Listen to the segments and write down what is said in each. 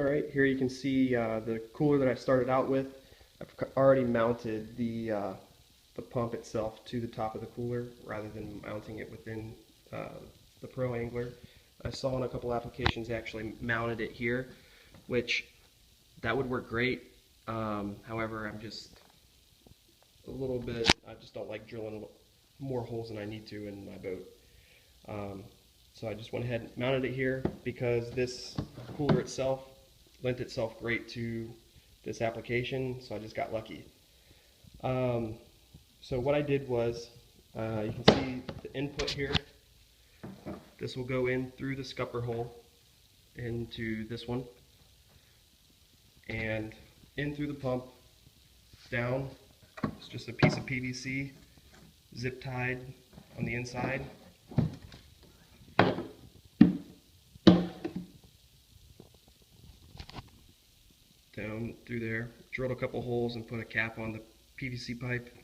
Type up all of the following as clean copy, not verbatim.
Alright, here you can see the cooler that I started out with. I've already mounted the pump itself to the top of the cooler rather than mounting it within the Pro Angler. I saw in a couple applications they actually mounted it here, which that would work great. However, I'm just a little bit, I just don't like drilling more holes than I need to in my boat. So I just went ahead and mounted it here because this cooler itself lent itself great to this application, so I just got lucky. So what I did was, you can see the input here. This will go in through the scupper hole into this one, and in through the pump, down. It's just a piece of PVC, zip tied on the inside. Down through there, drilled a couple holes and put a cap on the PVC pipe.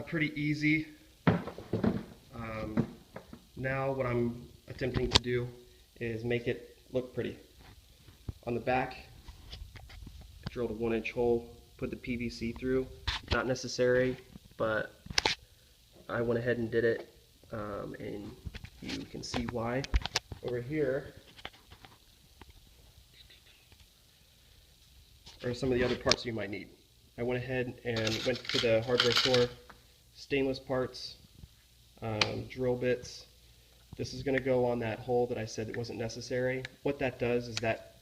Pretty easy. Now what I'm attempting to do is make it look pretty. On the back, I drilled a 1-inch hole, put the PVC through. Not necessary, but I went ahead and did it, and you can see why. Over here are some of the other parts you might need. I went ahead and went to the hardware store, stainless parts, drill bits. This is going to go on that hole that I said it wasn't necessary. What that does is that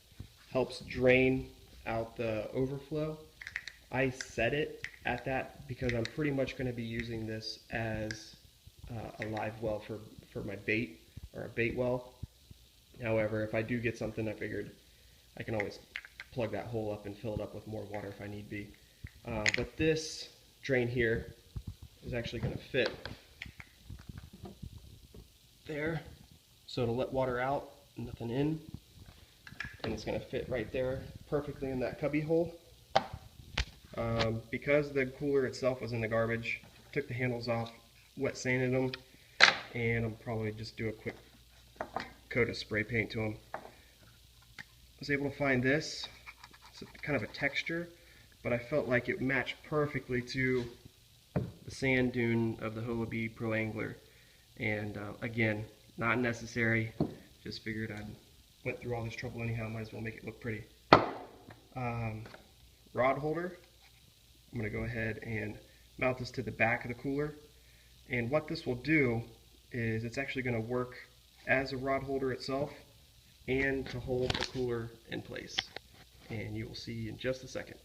helps drain out the overflow. I set it at that because I'm pretty much going to be using this as a live well for my bait, or a bait well. However, if I do get something, I figured I can always plug that hole up and fill it up with more water if I need be. But this drain here is actually going to fit there, so it'll let water out, nothing in, and it's going to fit right there perfectly in that cubby hole. Because the cooler itself was in the garbage, took the handles off, wet sanded them, and I'll probably just do a quick coat of spray paint to them. I was able to find this. It's kind of a texture, but I felt like it matched perfectly to the sand dune of the Hobie Pro Angler. And again, not necessary, just figured I went through all this trouble anyhow, might as well make it look pretty. Rod holder, I'm going to go ahead and mount this to the back of the cooler, and what this will do is it's actually going to work as a rod holder itself and to hold the cooler in place, and you will see in just a second.